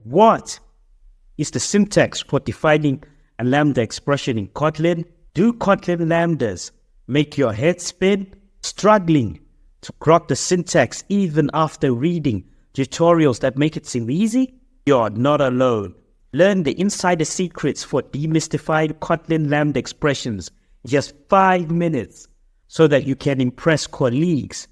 What is the syntax for defining a lambda expression in Kotlin? Do Kotlin lambdas make your head spin? Struggling to grok the syntax even after reading tutorials that make it seem easy? You're not alone. Learn the insider secrets for demystifying Kotlin lambda expressions in just 5 minutes so that you can impress colleagues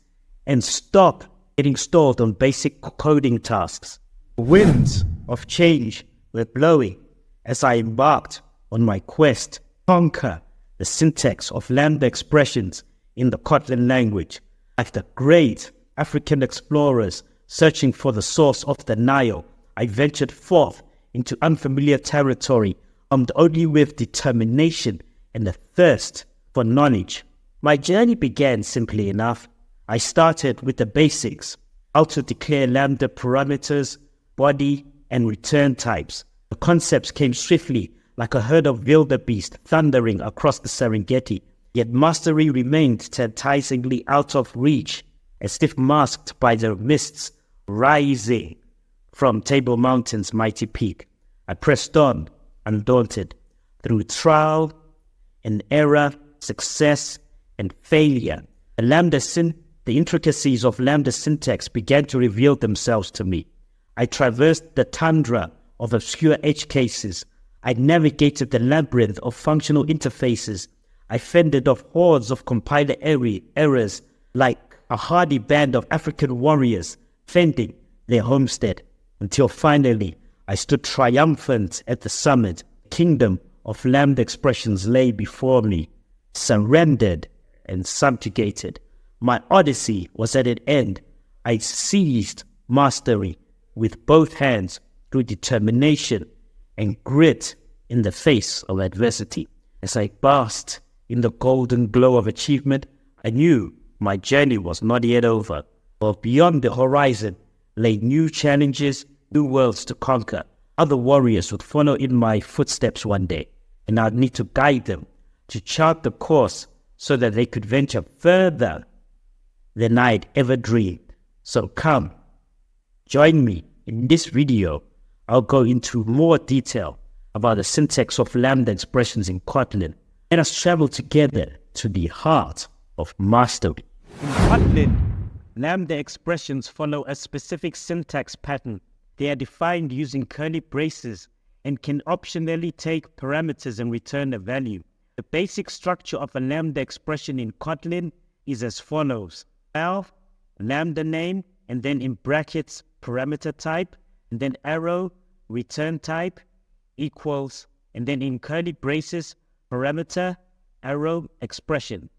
and stop getting stalled on basic coding tasks. Winds of change were blowing as I embarked on my quest to conquer the syntax of lambda expressions in the Kotlin language. Like the great African explorers searching for the source of the Nile, I ventured forth into unfamiliar territory, armed only with determination and a thirst for knowledge. My journey began simply enough. I started with the basics: how to declare lambda parameters, body, and return types. The concepts came swiftly, like a herd of wildebeest thundering across the Serengeti, yet mastery remained tantalizingly out of reach, as if masked by the mists rising from Table Mountain's mighty peak. I pressed on, undaunted, through trial and error, success and failure. The intricacies of lambda syntax began to reveal themselves to me. I traversed the tundra of obscure edge cases. I navigated the labyrinth of functional interfaces. I fended off hordes of compiler errors like a hardy band of African warriors fending their homestead, until finally I stood triumphant at the summit. The kingdom of lambda expressions lay before me, surrendered and subjugated. My odyssey was at an end. I seized mastery with both hands through determination and grit in the face of adversity. As I basked in the golden glow of achievement, I knew my journey was not yet over. For beyond the horizon lay new challenges, new worlds to conquer. Other warriors would follow in my footsteps one day, and I'd need to guide them, to chart the course so that they could venture further than I'd ever dreamed. So come, join me in this video. I'll go into more detail about the syntax of lambda expressions in Kotlin. Let us travel together to the heart of mastery. In Kotlin, lambda expressions follow a specific syntax pattern. They are defined using curly braces and can optionally take parameters and return a value. The basic structure of a lambda expression in Kotlin is as follows: val, lambda name, and then in brackets parameter type, and then arrow, return type, equals, and then in curly braces parameter, arrow, expression.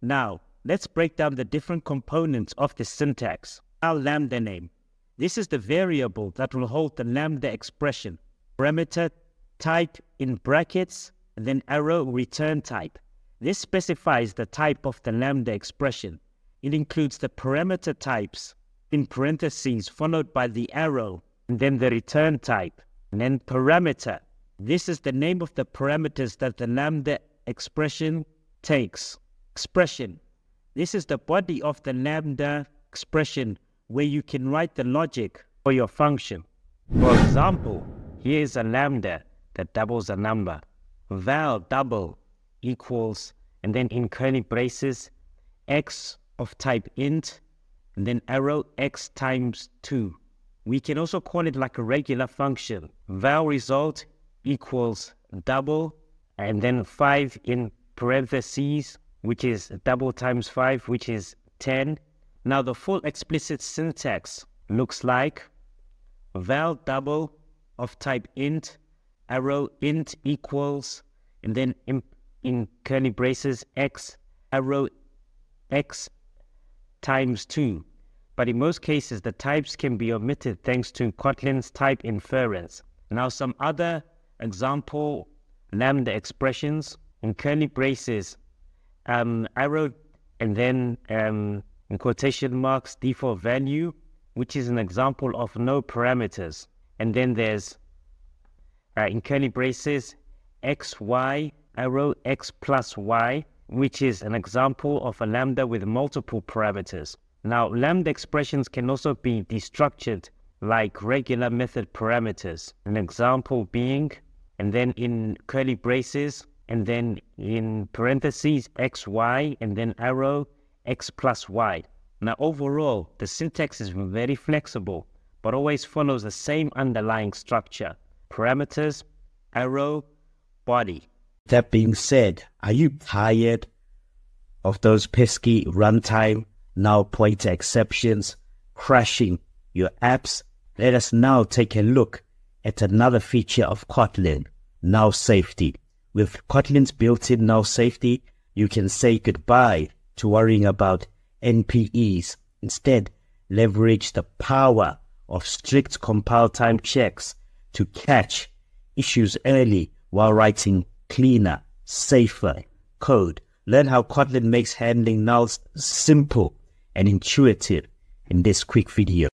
Now, let's break down the different components of the syntax. Val lambda name. This is the variable that will hold the lambda expression. Parameter type in brackets, and then arrow, return type. This specifies the type of the lambda expression. It includes the parameter types in parentheses followed by the arrow, and then the return type, and then parameter. This is the name of the parameters that the lambda expression takes. Expression. This is the body of the lambda expression where you can write the logic for your function. For example, here is a lambda that doubles a number. Val double equals, and then in curly braces, x of type int, and then arrow x times 2. We can also call it like a regular function. Val result equals double, and then 5 in parentheses, which is double times 5, which is 10. Now the full explicit syntax looks like val double of type int, arrow int equals, and then in curly braces x, arrow x times 2. But in most cases, the types can be omitted thanks to Kotlin's type inference. Now some other example lambda expressions in curly braces, arrow, and then in quotation marks default value, which is an example of no parameters. And then there's in curly braces x, y, arrow x plus y, which is an example of a lambda with multiple parameters. Now lambda expressions can also be destructured like regular method parameters. An example being, and then in curly braces, and then in parentheses, x, y, and then arrow, x plus y. Now overall, the syntax is very flexible, but always follows the same underlying structure: parameters, arrow, body. That being said, are you tired of those pesky runtime null pointer exceptions crashing your apps? Let us now take a look at another feature of Kotlin, null safety. With Kotlin's built-in null safety, you can say goodbye to worrying about NPEs. Instead, leverage the power of strict compile time checks to catch issues early while writing cleaner, safer code. Learn how Kotlin makes handling nulls simple and intuitive in this quick video.